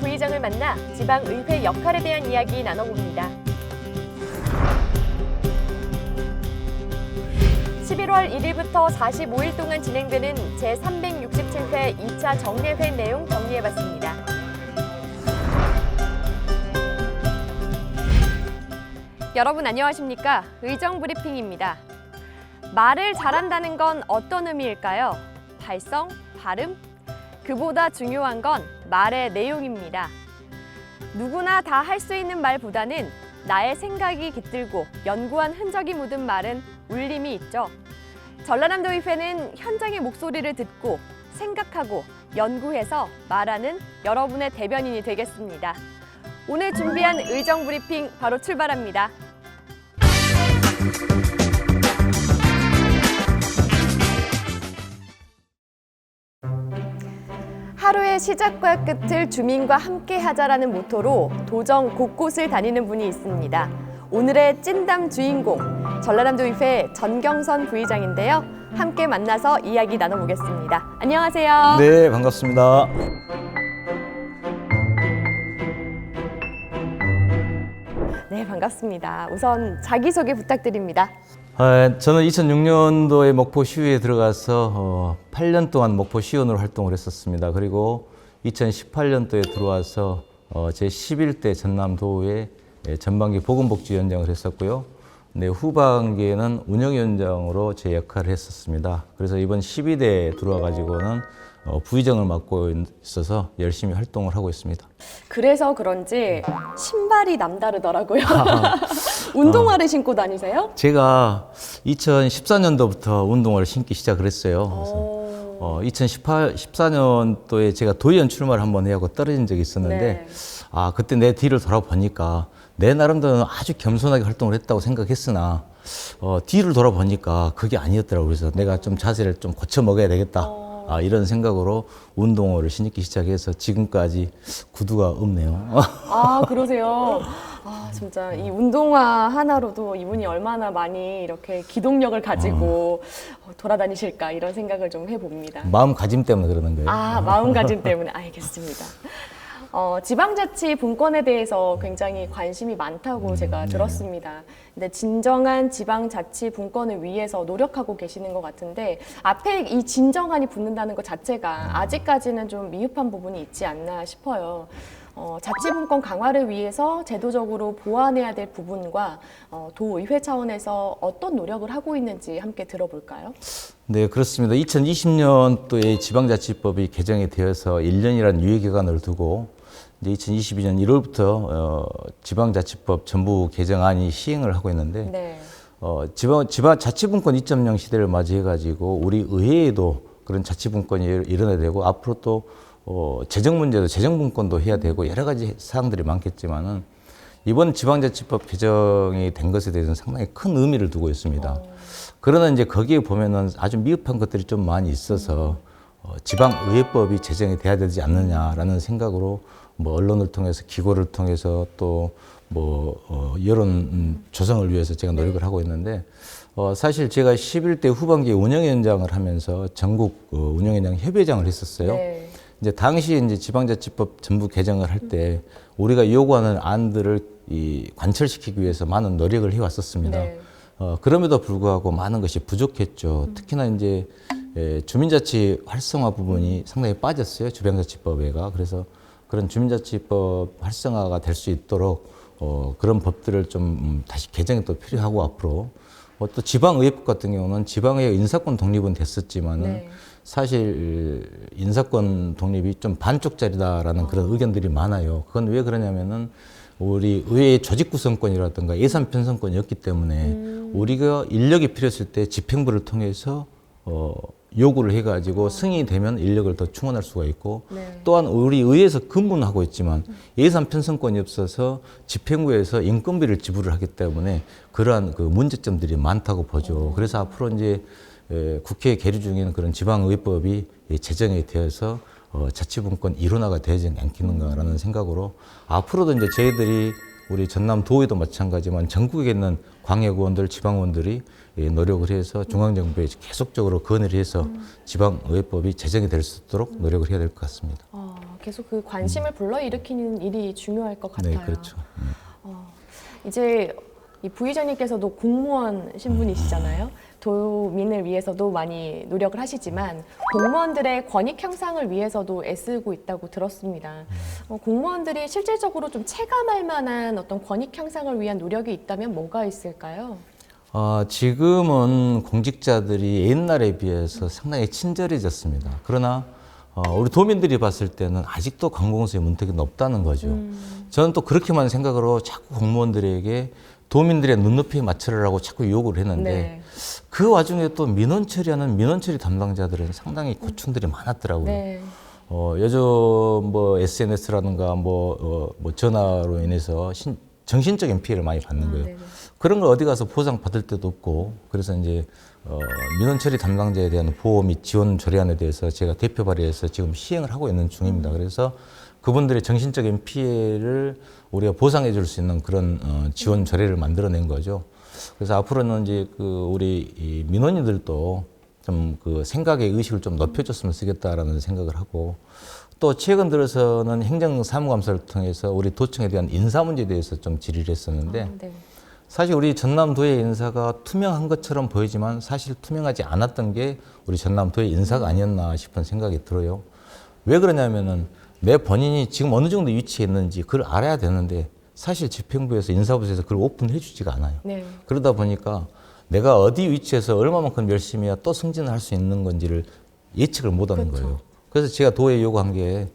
부의장을 만나 지방의회 역할에 대한 이야기 나눠봅니다. 11월 1일부터 45일 동안 진행되는 제367회 2차 정례회 내용 정리해봤습니다. 여러분 안녕하십니까? 의정브리핑입니다. 말을 잘한다는 건 어떤 의미일까요? 발성, 발음? 그보다 중요한 건 말의 내용입니다. 누구나 다 할 수 있는 말보다는 나의 생각이 깃들고 연구한 흔적이 묻은 말은 울림이 있죠. 전라남도의회는 현장의 목소리를 듣고 생각하고 연구해서 말하는 여러분의 대변인이 되겠습니다. 오늘 준비한 의정브리핑 바로 출발합니다. 하루의 시작과 끝을 주민과 함께 하자라는 모토로 도정 곳곳을 다니는 분이 있습니다. 오늘의 찐담 주인공, 전라남도의회 전경선 부의장인데요. 함께 만나서 이야기 나눠보겠습니다. 안녕하세요. 네, 반갑습니다. 네, 반갑습니다. 우선 자기소개 부탁드립니다. 저는 2006년도에 목포시의회에 들어가서 8년 동안 목포시의원으로 활동을 했었습니다. 그리고 2018년도에 들어와서 제11대 전남도의회 전반기 보건복지위원장을 했었고요. 네, 후반기에는 운영위원장으로 제 역할을 했었습니다. 그래서 이번 12대에 들어와가지고는 부의장을 맡고 있어서 열심히 활동을 하고 있습니다. 그래서 그런지 신발이 남다르더라고요. 운동화를 신고 다니세요? 제가 2014년도부터 운동화를 신기 시작을 했어요. 그래서 2014년도에 제가 도의원 출마를 한번 해하고 떨어진 적이 있었는데, 네. 그때 내 뒤를 돌아보니까 내 나름대로는 아주 겸손하게 활동을 했다고 생각했으나 뒤를 돌아보니까 그게 아니었더라고요. 그래서 내가 좀 자세를 좀 고쳐 먹어야 되겠다. 이런 생각으로 운동화를 신기 시작해서 지금까지 구두가 없네요. 그러세요? 진짜 이 운동화 하나로도 이분이 얼마나 많이 이렇게 기동력을 가지고 돌아다니실까 이런 생각을 좀 해봅니다. 마음가짐 때문에 그러는 거예요. 마음가짐 때문에 알겠습니다. 지방자치 분권에 대해서 굉장히 관심이 많다고 제가 들었습니다. 근데 진정한 지방자치 분권을 위해서 노력하고 계시는 것 같은데 앞에 이 진정한이 붙는다는 것 자체가 아직까지는 좀 미흡한 부분이 있지 않나 싶어요. 자치분권 강화를 위해서 제도적으로 보완해야 될 부분과 도의회 차원에서 어떤 노력을 하고 있는지 함께 들어볼까요? 네, 그렇습니다. 2020년도에 지방자치법이 개정이 되어서 1년이라는 유예기간을 두고 이제 2022년 1월부터 지방자치법 전부 개정안이 시행을 하고 있는데, 네. 자치분권 2.0 시대를 맞이해가지고 우리 의회에도 그런 자치분권이 일어나야 되고 앞으로 또 재정 문제도 재정분권도 해야 되고 여러 가지 사항들이 많겠지만은 이번 지방자치법 개정이 된 것에 대해서는 상당히 큰 의미를 두고 있습니다. 그러나 이제 거기에 보면은 아주 미흡한 것들이 좀 많이 있어서 지방의회법이 제정이 돼야 되지 않느냐라는 생각으로 언론을 통해서 기고를 통해서 또 여론 조성을 위해서 제가 노력을 하고 있는데 사실 제가 11대 후반기에 운영위원장을 하면서 전국 운영위원장 협의회장을 했었어요. 네. 이제 당시에 이제 지방자치법 전부 개정을 할 때 우리가 요구하는 안들을 관철시키기 위해서 많은 노력을 해왔었습니다. 네. 그럼에도 불구하고 많은 것이 부족했죠. 특히나 이제 주민자치 활성화 부분이 상당히 빠졌어요. 지방자치법에가. 그래서 그런 주민자치법 활성화가 될 수 있도록 그런 법들을 좀 다시 개정이 또 필요하고 앞으로 또 지방의회법 같은 경우는 지방의회 인사권 독립은 됐었지만은 네. 사실 인사권 독립이 좀 반쪽짜리다라는 그런 의견들이 많아요. 그건 왜 그러냐면은 우리 의회의 조직 구성권이라든가 예산 편성권이 없기 때문에 우리가 인력이 필요했을 때 집행부를 통해서 요구를 해가지고 승인이 되면 인력을 더 충원할 수가 있고 네. 또한 우리 의회에서 근무하고 있지만 예산 편성권이 없어서 집행부에서 인건비를 지불을 하기 때문에 그러한 그 문제점들이 많다고 보죠. 그래서 앞으로 이제 국회에 계류 중인 그런 지방의회법이 제정이 되어서 자치분권 일원화가 되지 않겠는가라는 생각으로 앞으로도 이제 저희들이 우리 전남도에도 마찬가지지만 전국에 있는 광역의원들, 지방의원들이 노력을 해서 중앙정부에 계속적으로 건의를 해서 지방의회법이 제정이 될 수 있도록 노력을 해야 될 것 같습니다. 계속 그 관심을 불러일으키는 일이 중요할 것 같아요. 네, 그렇죠. 이제 이 부의장님께서도 공무원 신분이시잖아요. 도민을 위해서도 많이 노력을 하시지만 공무원들의 권익 향상을 위해서도 애쓰고 있다고 들었습니다. 공무원들이 실질적으로 좀 체감할 만한 어떤 권익 향상을 위한 노력이 있다면 뭐가 있을까요? 지금은 공직자들이 옛날에 비해서 상당히 친절해졌습니다. 그러나 우리 도민들이 봤을 때는 아직도 관공서의 문턱이 높다는 거죠. 저는 또 그렇게만 생각으로 자꾸 공무원들에게 도민들의 눈높이에 맞추라고 자꾸 요구를 했는데 네. 그 와중에 또 민원 처리하는 민원 처리 담당자들은 상당히 고충들이 많았더라고요. 네. 요즘 뭐 SNS라든가 뭐 전화로 인해서 정신적인 피해를 많이 받는 거예요. 네네. 그런 걸 어디 가서 보상 받을 데도 없고, 그래서 이제 민원 처리 담당자에 대한 보호 및 지원 조례안에 대해서 제가 대표 발의해서 지금 시행을 하고 있는 중입니다. 그래서 그분들의 정신적인 피해를 우리가 보상해 줄 수 있는 그런 지원 조례를 만들어낸 거죠. 그래서 앞으로는 이제 우리 이 민원인들도 좀 그 생각의 의식을 좀 높여줬으면 쓰겠다라는 생각을 하고, 또 최근 들어서는 행정사무감사를 통해서 우리 도청에 대한 인사 문제에 대해서 좀 질의를 했었는데, 네. 사실 우리 전남도의 인사가 투명한 것처럼 보이지만 사실 투명하지 않았던 게 우리 전남도의 인사가 아니었나 싶은 생각이 들어요. 왜 그러냐면은 내 본인이 지금 어느 정도 위치에 있는지 그걸 알아야 되는데 사실 집행부에서 인사부에서 그걸 오픈해 주지가 않아요. 네. 그러다 보니까 내가 어디 위치에서 얼마만큼 열심히 해야 또 승진을 할 수 있는 건지를 예측을 못 하는 그렇죠. 거예요. 그래서 제가 도에 요구한 게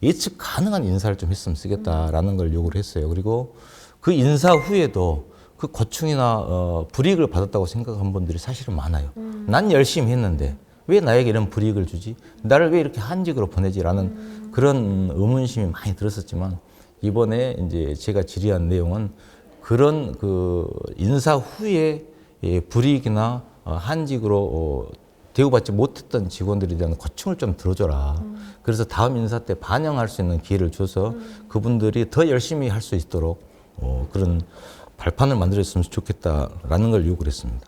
예측 가능한 인사를 좀 했으면 쓰겠다라는 걸 요구를 했어요. 그리고 그 인사 후에도 그 고충이나 불이익을 받았다고 생각한 분들이 사실은 많아요. 난 열심히 했는데 왜 나에게 이런 불이익을 주지? 나를 왜 이렇게 한직으로 보내지라는 그런 의문심이 많이 들었었지만, 이번에 이제 제가 질의한 내용은 그런 그 인사 후에 불이익이나 한직으로 대우받지 못했던 직원들에 대한 고충을 좀 들어줘라. 그래서 다음 인사 때 반영할 수 있는 기회를 줘서 그분들이 더 열심히 할 수 있도록 그런 발판을 만들었으면 좋겠다라는 걸 요구를 했습니다.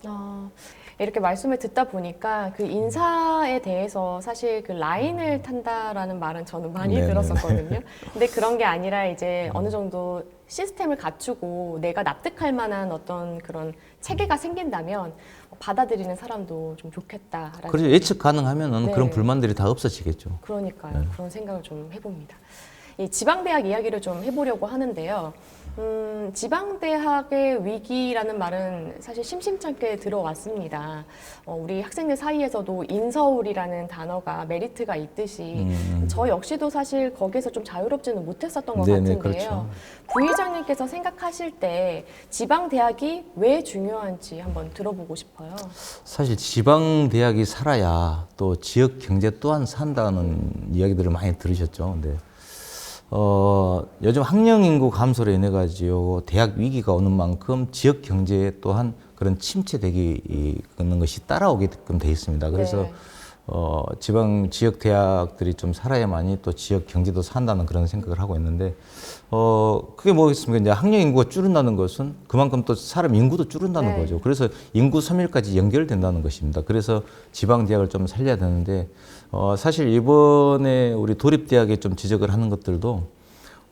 이렇게 말씀을 듣다 보니까 그 인사에 대해서 사실 그 라인을 탄다라는 말은 저는 많이 네네네. 들었었거든요. 근데 그런 게 아니라 이제 어느 정도 시스템을 갖추고 내가 납득할 만한 어떤 그런 체계가 생긴다면 받아들이는 사람도 좀 좋겠다라는. 그래서 예측 가능하면은 네. 그런 불만들이 다 없어지겠죠. 그러니까요. 그런 생각을 좀 해봅니다. 이 지방대학 이야기를 좀 해보려고 하는데요. 지방대학의 위기라는 말은 사실 심심찮게 들어왔습니다. 우리 학생들 사이에서도 인서울이라는 단어가 메리트가 있듯이 저 역시도 사실 거기에서 좀 자유롭지는 못했었던 것 네네, 같은데요. 그렇죠. 부의장님께서 생각하실 때 지방대학이 왜 중요한지 한번 들어보고 싶어요. 사실 지방 대학이 살아야 또 지역 경제 또한 산다는 이야기들을 많이 들으셨죠. 근데 요즘 학령 인구 감소로 인해 가지고 대학 위기가 오는 만큼 지역 경제에 또한 그런 침체되기 있는 것이 따라오게끔 돼 있습니다. 그래서 네. 지방 지역 대학들이 좀 살아야만이 또 지역 경제도 산다는 그런 생각을 하고 있는데, 그게 뭐겠습니까? 이제 학령 인구가 줄는다는 것은 그만큼 또 사람 인구도 줄는다는 네. 거죠. 그래서 인구 소멸까지 연결된다는 것입니다. 그래서 지방 대학을 좀 살려야 되는데, 사실 이번에 우리 도립대학에 좀 지적을 하는 것들도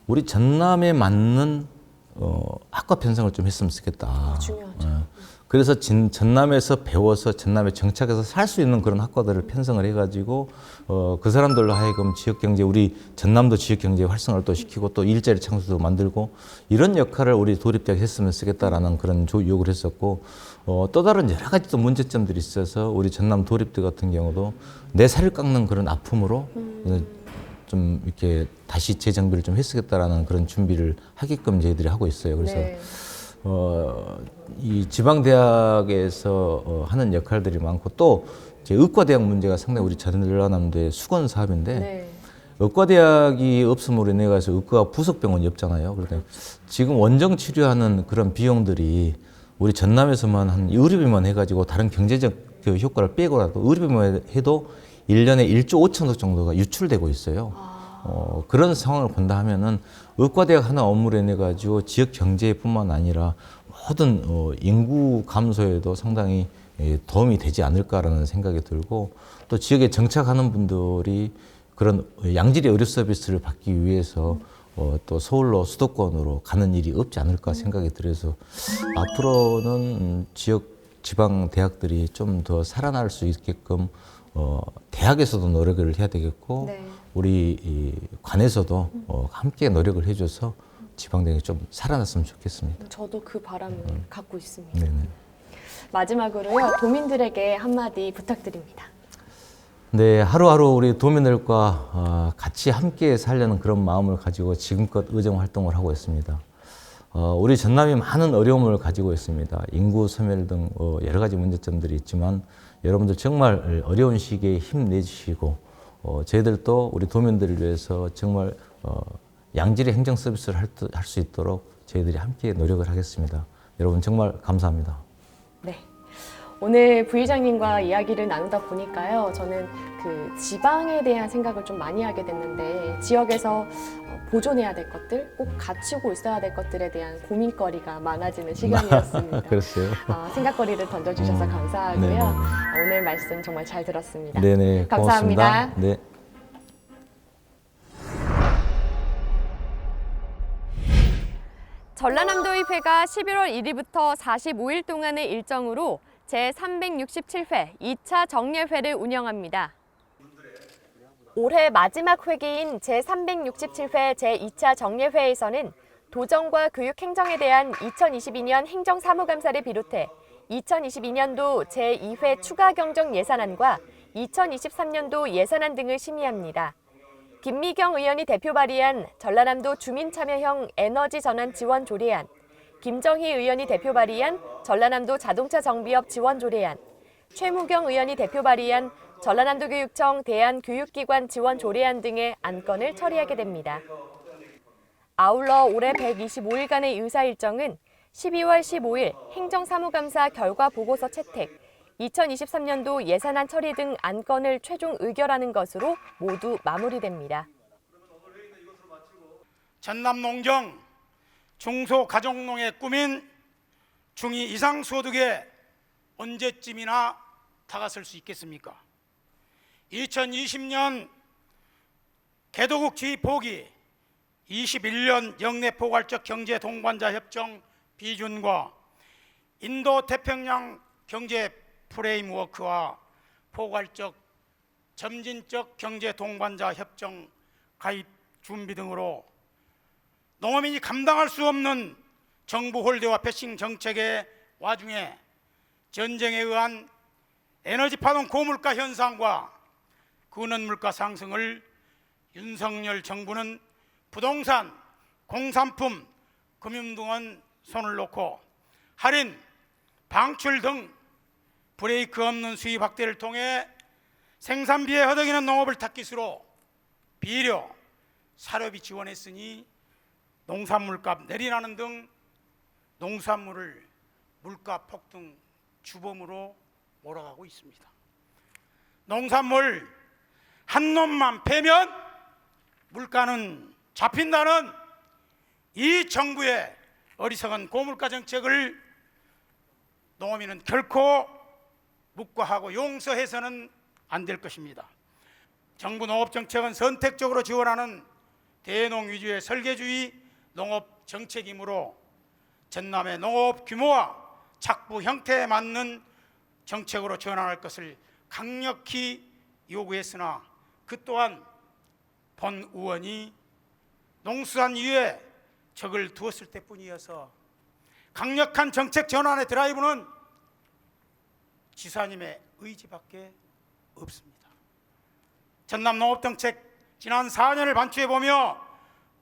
우리 전남에 맞는 학과 편성을 좀 했으면 좋겠다. 중요하죠. 그래서 전남에서 배워서 전남에 정착해서 살 수 있는 그런 학과들을 편성을 해가지고 그 사람들로 하여금 지역경제, 우리 전남도 지역경제 활성화를 또 시키고 또 일자리 창출도 만들고 이런 역할을 우리 도립대학이 했으면 쓰겠다라는 그런 요구를 했었고, 또 다른 여러 가지 또 문제점들이 있어서 우리 전남 도립대 같은 경우도 내 살을 깎는 그런 아픔으로 좀 이렇게 다시 재정비를 좀 했으겠다라는 그런 준비를 하게끔 저희들이 하고 있어요. 그래서 네. 이 지방대학에서 하는 역할들이 많고, 또 이제 의과대학 문제가 상당히 우리 전라남도의 수건 사업인데, 네. 의과대학이 없음으로 인해 가지고 의과가 부속병원이 없잖아요. 그런데 지금 원정 치료하는 그런 비용들이 우리 전남에서만 한 의료비만 해가지고 다른 경제적 그 효과를 빼고라도 의료비만 해도 1년에 1조 5천억 정도가 유출되고 있어요. 그런 상황을 본다 하면은 의과대학 하나 업무를 해 가지고 지역 경제뿐만 아니라 모든 인구 감소에도 상당히 도움이 되지 않을까라는 생각이 들고, 또 지역에 정착하는 분들이 그런 양질의 의료 서비스를 받기 위해서 또 서울로 수도권으로 가는 일이 없지 않을까 생각이 들어서 앞으로는 지역 지방 대학들이 좀 더 살아날 수 있게끔 대학에서도 노력을 해야 되겠고, 네. 우리 이 관에서도 함께 노력을 해줘서 지방대학이 좀 살아났으면 좋겠습니다. 저도 그 바람을 갖고 있습니다. 네네. 마지막으로요, 도민들에게 한마디 부탁드립니다. 네, 하루하루 우리 도민들과 같이 함께 살려는 그런 마음을 가지고 지금껏 의정 활동을 하고 있습니다. 우리 전남이 많은 어려움을 가지고 있습니다. 인구 소멸 등 여러 가지 문제점들이 있지만 여러분들 정말 어려운 시기에 힘내주시고 저희들도 우리 도민들을 위해서 정말 양질의 행정 서비스를 할 수 있도록 저희들이 함께 노력을 하겠습니다. 여러분 정말 감사합니다. 네. 오늘 부의장님과 이야기를 나누다 보니까요, 저는 그 지방에 대한 생각을 좀 많이 하게 됐는데, 지역에서 보존해야 될 것들, 꼭 갖추고 있어야 될 것들에 대한 고민거리가 많아지는 시간이었습니다. 그랬어요. 생각거리를 던져주셔서 감사하고요. 네네. 오늘 말씀 정말 잘 들었습니다. 네네, 감사합니다. 고맙습니다. 네. 전라남도의회가 11월 1일부터 45일 동안의 일정으로 제367회 2차 정례회를 운영합니다. 올해 마지막 회기인 제367회 제2차 정례회에서는 도정과 교육행정에 대한 2022년 행정사무감사를 비롯해 2022년도 제2회 추가 경정 예산안과 2023년도 예산안 등을 심의합니다. 김미경 의원이 대표 발의한 전라남도 주민참여형 에너지 전환 지원 조례안, 김정희 의원이 대표 발의한 전라남도 자동차 정비업 지원 조례안, 최무경 의원이 대표 발의한 전라남도교육청 대한교육기관 지원 조례안 등의 안건을 처리하게 됩니다. 아울러 올해 125일간의 의사 일정은 12월 15일 행정사무감사 결과 보고서 채택, 2023년도 예산안 처리 등 안건을 최종 의결하는 것으로 모두 마무리됩니다. 전남농경 중소가족농의 꿈인 중2 이상 소득에 언제쯤이나 다가설 수 있겠습니까? 2020년 개도국 지휘포기 21년 영내포괄적 경제 동반자 협정 비준과 인도 태평양 경제 프레임워크와 포괄적 점진적 경제 동반자 협정 가입 준비 등으로 농어민이 감당할 수 없는 정부 홀대와 패싱 정책의 와중에 전쟁에 의한 에너지 파동 고물가 현상과 근원 물가 상승을 윤석열 정부는 부동산, 공산품, 금융 등은 손을 놓고 할인, 방출 등 브레이크 없는 수입 확대를 통해 생산비에 허덕이는 농업을 탁깃으로 비료, 사료비 지원했으니 농산물값 내리라는 등 농산물을 물가 폭등 주범으로 몰아가고 있습니다. 농산물 한 놈만 패면 물가는 잡힌다는 이 정부의 어리석은 고물가 정책을 농어민은 결코 묵과하고 용서해서는 안 될 것입니다. 정부 농업정책은 선택적으로 지원하는 대농 위주의 설계주의 농업 정책이므로 전남의 농업 규모와 작부 형태에 맞는 정책으로 전환할 것을 강력히 요구했으나 그 또한 본 의원이 농수산위에 적을 두었을 때뿐이어서 강력한 정책 전환의 드라이브는 지사님의 의지밖에 없습니다. 전남 농업정책 지난 4년을 반추해보며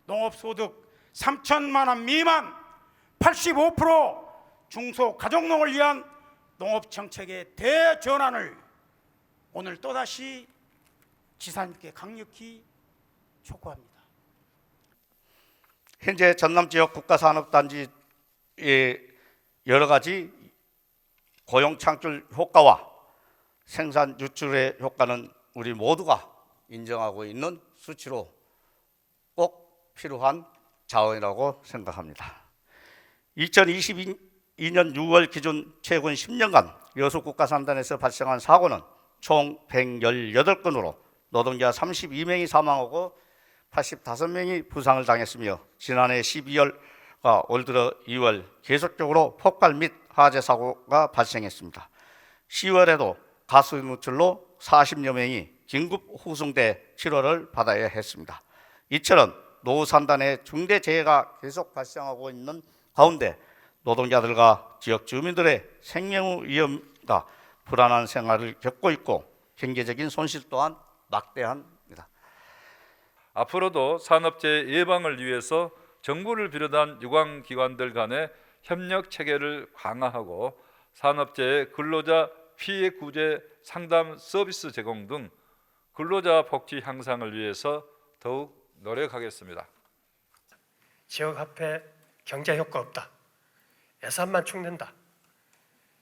농업소득 3천만 원 미만 85% 중소가족농을 위한 농업정책의 대전환을 오늘 또다시 지사님께 강력히 촉구합니다. 현재 전남지역 국가산업단지의 여러 가지 고용 창출 효과와 생산 유출의 효과는 우리 모두가 인정하고 있는 수치로 필요한 자원이라고 생각합니다. 2022년 6월 기준 최근 10년간 여수국가산단에서 발생한 사고는 총 118건으로 노동자 32명이 사망하고 85명이 부상을 당했으며 지난해 12월과 올 들어 2월 계속적으로 폭발 및 화재 사고가 발생했습니다. 10월에도 가스 누출로 40여 명이 긴급 후송돼 치료를 받아야 했습니다. 이처럼 노산단의 중대 재해가 계속 발생하고 있는 가운데 노동자들과 지역 주민들의 생명 위험과 불안한 생활을 겪고 있고 경제적인 손실 또한 막대합니다. 앞으로도 산업재해 예방을 위해서 정부를 비롯한 유관기관들 간의 협력 체계를 강화하고 산업재해 근로자 피해 구제 상담 서비스 제공 등 근로자 복지 향상을 위해서 더욱 노력하겠습니다. 지역화폐 경제 효과 없다. 예산만 축낸다.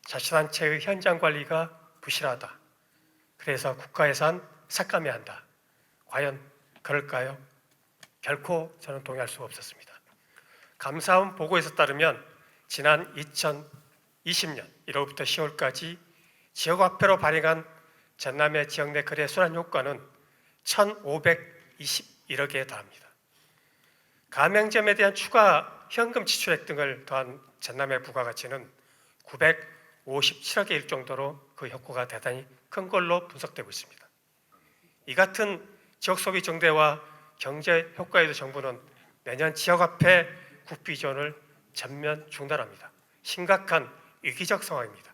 자치단체의 현장 관리가 부실하다. 그래서 국가 예산 삭감해야 한다. 과연 그럴까요? 결코 저는 동의할 수가 없었습니다. 감사원 보고에서 따르면 지난 2020년 1월부터 10월까지 지역화폐로 발행한 전남의 지역 내 거래 순환 효과는 1,521억에 달합니다. 가맹점에 대한 추가 현금 지출액 등을 더한 전남의 부가가치는 957억에 이를 정도로 그 효과가 대단히 큰 걸로 분석되고 있습니다. 이 같은 지역 소비 증대와 경제 효과에도 정부는 내년 지역화폐 국비 지원을 전면 중단합니다. 심각한 위기적 상황입니다.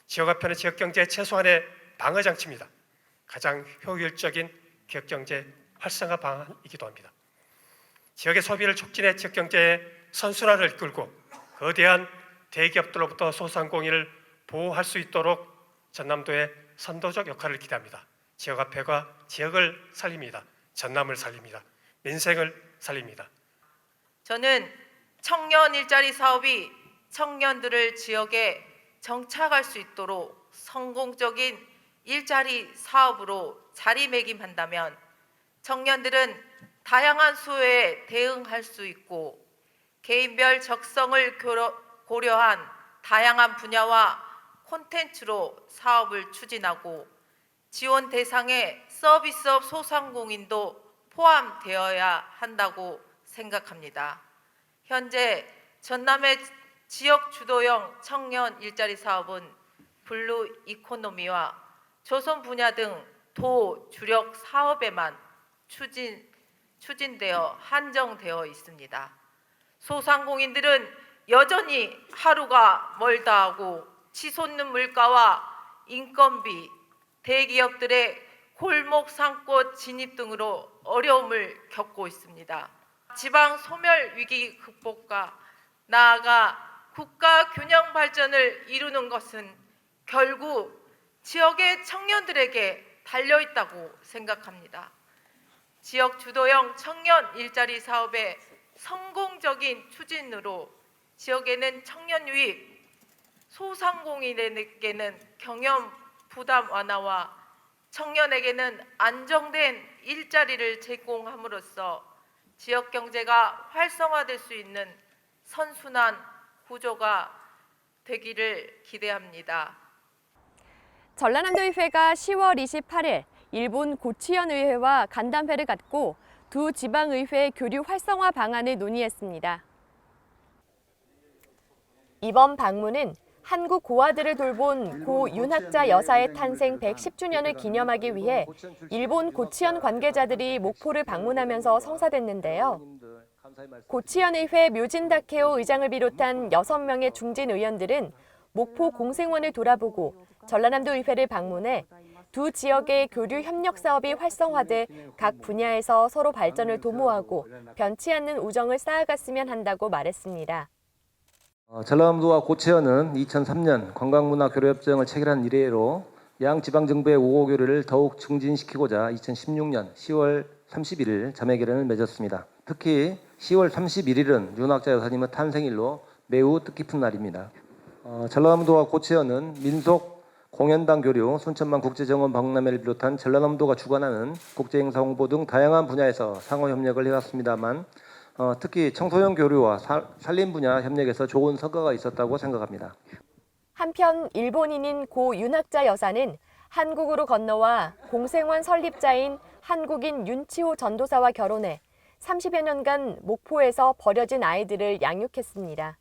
지역화폐는 지역경제 최소한의 방어장치입니다. 가장 효율적인 지역경제 활성화 방안이기도 합니다. 지역의 소비를 촉진해 지역경제의 선순환을 이끌고 거대한 대기업들로부터 소상공인을 보호할 수 있도록 전남도의 선도적 역할을 기대합니다. 지역화폐가 지역을 살립니다. 전남을 살립니다. 민생을 살립니다. 저는 청년 일자리 사업이 청년들을 지역에 정착할 수 있도록 성공적인 일자리 사업으로 자리매김한다면 청년들은 다양한 수요에 대응할 수 있고 개인별 적성을 고려한 다양한 분야와 콘텐츠로 사업을 추진하고 지원 대상에 서비스업 소상공인도 포함되어야 한다고 생각합니다. 현재 전남의 지역 주도형 청년 일자리 사업은 블루 이코노미와 조선 분야 등 도 주력 사업에만 추진되어 한정되어 있습니다. 소상공인들은 여전히 하루가 멀다 하고 치솟는 물가와 인건비, 대기업들의 골목 상권 진입 등으로 어려움을 겪고 있습니다. 지방 소멸 위기 극복과 나아가 국가 균형 발전을 이루는 것은 결국 지역의 청년들에게 달려있다고 생각합니다. 지역 주도형 청년 일자리 사업의 성공적인 추진으로 지역에는 청년 유입, 소상공인에게는 경영 부담 완화와 청년에게는 안정된 일자리를 제공함으로써 지역 경제가 활성화될 수 있는 선순환 구조가 되기를 기대합니다. 전라남도의회가 10월 28일 일본 고치현 의회와 간담회를 갖고 두 지방의회 교류 활성화 방안을 논의했습니다. 이번 방문은 한국 고아들을 돌본 고 윤학자 여사의 탄생 110주년을 기념하기 위해 일본 고치현 관계자들이 목포를 방문하면서 성사됐는데요. 고치현 의회 묘진 다케오 의장을 비롯한 6명의 중진 의원들은 목포 공생원을 돌아보고 전라남도 의회를 방문해 두 지역의 교류 협력 사업이 활성화돼 각 분야에서 서로 발전을 도모하고 변치 않는 우정을 쌓아갔으면 한다고 말했습니다. 전라남도와 고치현은 2003년 관광문화교류협정을 체결한 이래로 양 지방정부의 우호교류를 더욱 증진시키고자 2016년 10월 31일 자매결연을 맺었습니다. 특히 10월 31일은 윤학자 여사님의 탄생일로 매우 뜻깊은 날입니다. 전라남도와 고치현은 민속 공연당 교류, 순천만 국제정원 박람회를 비롯한 전라남도가 주관하는 국제행사 홍보 등 다양한 분야에서 상호 협력을 해왔습니다만 특히 청소년 교류와 산림 분야 협력에서 좋은 성과가 있었다고 생각합니다. 한편 일본인인 고 윤학자 여사는 한국으로 건너와 공생원 설립자인 한국인 윤치호 전도사와 결혼해 30여 년간 목포에서 버려진 아이들을 양육했습니다.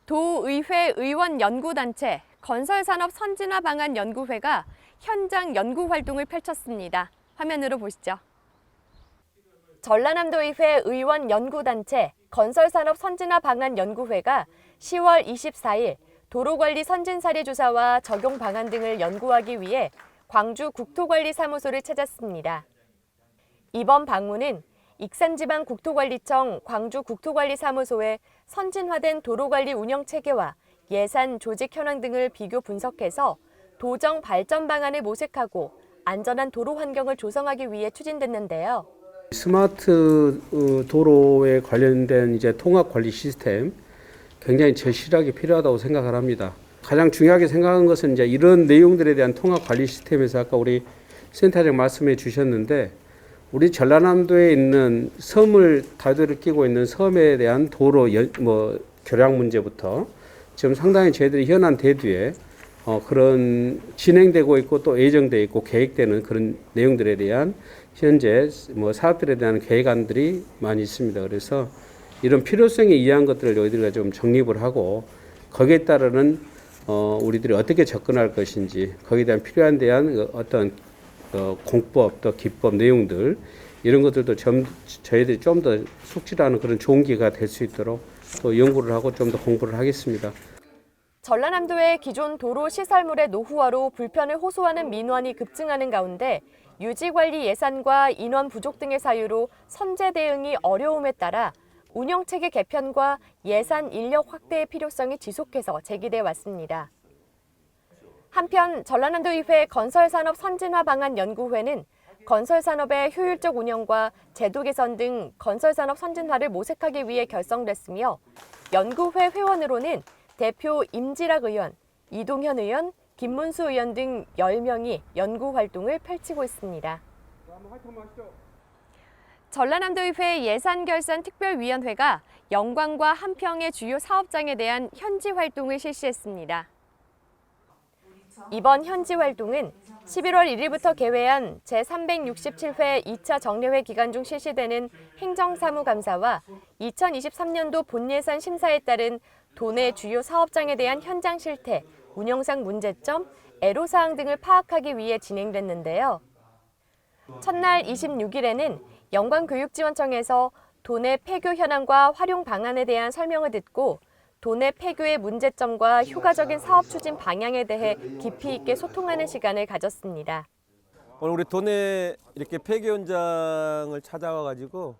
도의회 의원연구단체 건설산업선진화방안연구회가 현장 연구 활동을 펼쳤습니다. 화면으로 보시죠. 전라남도의회 의원연구단체 건설산업선진화방안연구회가 10월 24일 도로관리 선진사례조사와 적용 방안 등을 연구하기 위해 광주 국토관리사무소를 찾았습니다. 이번 방문은 익산지방국토관리청 광주국토관리사무소의 선진화된 도로관리 운영체계와 예산, 조직 현황 등을 비교 분석해서 도정 발전 방안을 모색하고 안전한 도로 환경을 조성하기 위해 추진됐는데요. 스마트 도로에 관련된 이제 통합 관리 시스템 굉장히 절실하게 필요하다고 생각을 합니다. 가장 중요하게 생각한 것은 이제 이런 내용들에 대한 통합 관리 시스템에서 아까 우리 센터장 말씀해 주셨는데 우리 전라남도에 있는 섬을 다리를 끼고 있는 섬에 대한 도로 교량 문제부터 지금 상당히 저희들이 현안 대두에 그런 진행되고 있고 또 예정돼 있고 계획되는 그런 내용들에 대한 현재 사업들에 대한 계획안들이 많이 있습니다. 그래서 이런 필요성에 의한 것들을 저희들이 좀 정립을 하고 거기에 따르는 우리들이 어떻게 접근할 것인지 거기에 대한 필요한 대한 어떤 공법 또 기법 내용들 이런 것들도 저희들이 좀 더 숙지하는 그런 좋은 기회가 될 수 있도록 또 연구를 하고 좀 더 공부를 하겠습니다. 전라남도의 기존 도로 시설물의 노후화로 불편을 호소하는 민원이 급증하는 가운데 유지관리 예산과 인원 부족 등의 사유로 선제 대응이 어려움에 따라 운영체계 개편과 예산 인력 확대의 필요성이 지속해서 제기돼 왔습니다. 한편 전라남도의회 건설산업선진화방안연구회는 건설산업의 효율적 운영과 제도 개선 등 건설산업 선진화를 모색하기 위해 결성됐으며 연구회 회원으로는 대표 임지락 의원, 이동현 의원, 김문수 의원 등 10명이 연구 활동을 펼치고 있습니다. 전라남도의회 예산결산특별위원회가 영광과 한평의 주요 사업장에 대한 현지 활동을 실시했습니다. 이번 현지 활동은 11월 1일부터 개회한 제367회 2차 정례회 기간 중 실시되는 행정사무감사와 2023년도 본예산 심사에 따른 도내 주요 사업장에 대한 현장 실태, 운영상 문제점, 애로사항 등을 파악하기 위해 진행됐는데요. 첫날 26일에는 영광교육지원청에서 도내 폐교 현황과 활용 방안에 대한 설명을 듣고 도내 폐교의 문제점과 효과적인 사업 추진 방향에 대해 깊이 있게 소통하는 시간을 가졌습니다. 오늘 우리 도내 이렇게 폐교 현장을 찾아와가지고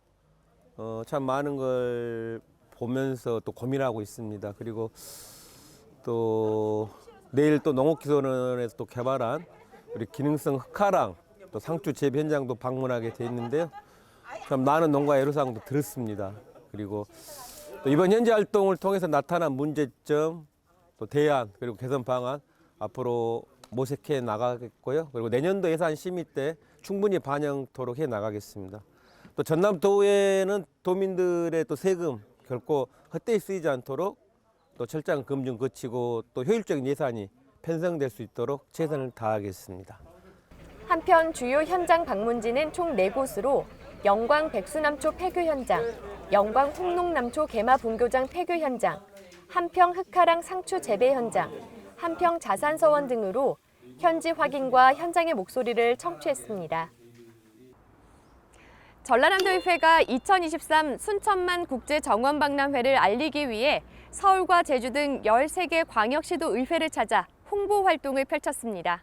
참 많은 걸 보면서 또 고민하고 있습니다. 그리고 또 내일 또 농업기술원에서 또 개발한 우리 기능성 흑화랑 또 상추 재배 현장도 방문하게 돼 있는데요. 참 많은 농가 애로사항도 들었습니다. 그리고 또 이번 현지 활동을 통해서 나타난 문제점, 또 대안, 그리고 개선 방안 앞으로 모색해 나가겠고요. 그리고 내년도 예산 심의 때 충분히 반영토록 해 나가겠습니다. 또 전남도에는 도민들의 또 세금 결코 헛되이 쓰이지 않도록 또 철저한 검증 거치고 또 효율적인 예산이 편성될 수 있도록 최선을 다하겠습니다. 한편 주요 현장 방문지는 총 4곳으로 영광 백수남초 폐교 현장, 영광 홍농남초 개마 분교장 폐교 현장, 한평 흑화랑 상추 재배 현장, 한평 자산서원 등으로 현지 확인과 현장의 목소리를 청취했습니다. 전라남도의회가 2023 순천만 국제정원박람회를 알리기 위해 서울과 제주 등 13개 광역시도 의회를 찾아 홍보 활동을 펼쳤습니다.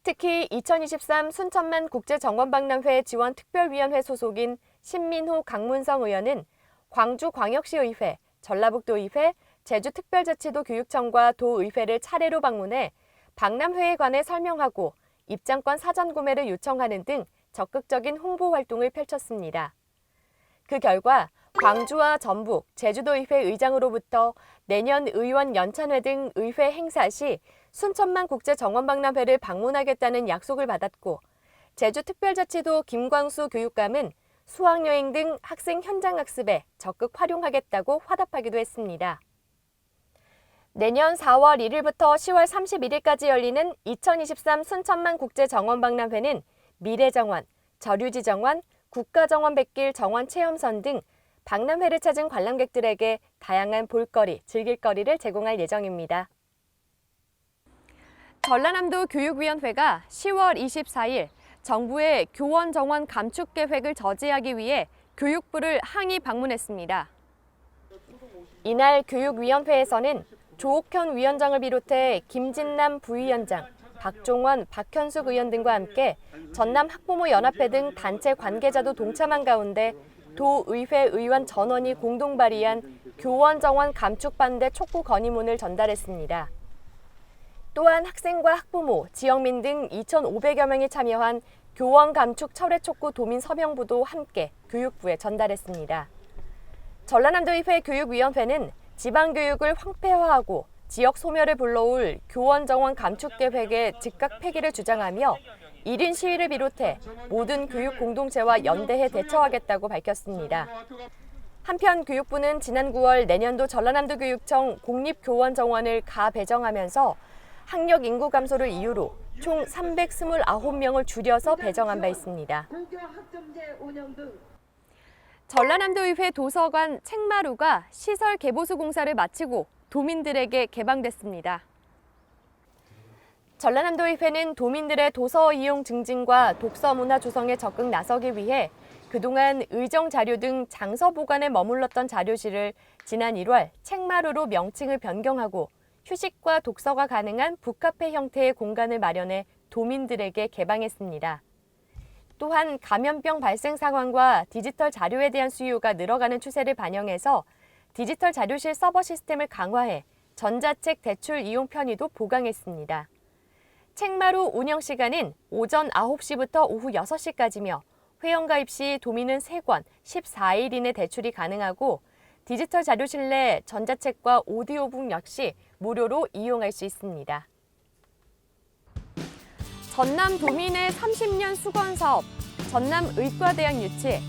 특히 2023 순천만 국제정원박람회 지원특별위원회 소속인 신민호 강문성 의원은 광주광역시의회, 전라북도의회, 제주특별자치도 교육청과 도의회를 차례로 방문해 박람회에 관해 설명하고 입장권 사전 구매를 요청하는 등 적극적인 홍보 활동을 펼쳤습니다. 그 결과 광주와 전북, 제주도의회 의장으로부터 내년 의원 연찬회 등 의회 행사 시 순천만 국제정원박람회를 방문하겠다는 약속을 받았고 제주특별자치도 김광수 교육감은 수학여행 등 학생 현장학습에 적극 활용하겠다고 화답하기도 했습니다. 내년 4월 1일부터 10월 31일까지 열리는 2023 순천만 국제정원박람회는 미래정원, 저류지정원, 국가정원 백길 정원 체험선 등 박람회를 찾은 관람객들에게 다양한 볼거리, 즐길거리를 제공할 예정입니다. 전라남도 교육위원회가 10월 24일 정부의 교원 정원 감축 계획을 저지하기 위해 교육부를 항의 방문했습니다. 이날 교육위원회에서는 조옥현 위원장을 비롯해 김진남 부위원장, 박종원, 박현숙 의원 등과 함께 전남 학부모 연합회 등 단체 관계자도 동참한 가운데 도의회 의원 전원이 공동 발의한 교원 정원 감축 반대 촉구 건의문을 전달했습니다. 또한 학생과 학부모, 지역민 등 2,500여 명이 참여한 교원 감축 철회 촉구 도민 서명부도 함께 교육부에 전달했습니다. 전라남도의회 교육위원회는 지방교육을 황폐화하고 지역 소멸을 불러올 교원 정원 감축 계획의 즉각 폐기를 주장하며 1인 시위를 비롯해 모든 교육 공동체와 연대해 대처하겠다고 밝혔습니다. 한편 교육부는 지난 9월 내년도 전라남도 교육청 공립교원 정원을 가배정하면서 학력 인구 감소를 이유로 총 329명을 줄여서 배정한 바 있습니다. 전라남도의회 도서관 책마루가 시설 개보수 공사를 마치고 도민들에게 개방됐습니다. 전라남도의회는 도민들의 도서 이용 증진과 독서 문화 조성에 적극 나서기 위해 그동안 의정 자료 등 장서 보관에 머물렀던 자료실을 지난 1월 책마루로 명칭을 변경하고 휴식과 독서가 가능한 북카페 형태의 공간을 마련해 도민들에게 개방했습니다. 또한 감염병 발생 상황과 디지털 자료에 대한 수요가 늘어가는 추세를 반영해서 디지털 자료실 서버 시스템을 강화해 전자책 대출 이용 편의도 보강했습니다. 책마루 운영 시간은 오전 9시부터 오후 6시까지며 회원가입 시 도민은 3권 14일 이내 대출이 가능하고 디지털 자료실 내 전자책과 오디오북 역시 무료로 이용할 수 있습니다. 전남 도민의 30년 수건 사업, 전남 의과대학 유치.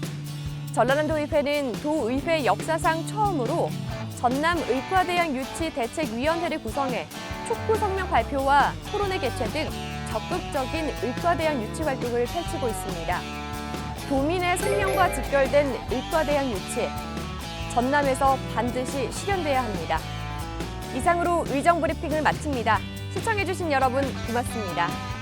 전라남도의회는 도의회 역사상 처음으로 전남 의과대학 유치 대책위원회를 구성해 촉구 성명 발표와 토론회 개최 등 적극적인 의과대학 유치 활동을 펼치고 있습니다. 도민의 생명과 직결된 의과대학 유치, 전남에서 반드시 실현돼야 합니다. 이상으로 의정브리핑을 마칩니다. 시청해주신 여러분 고맙습니다.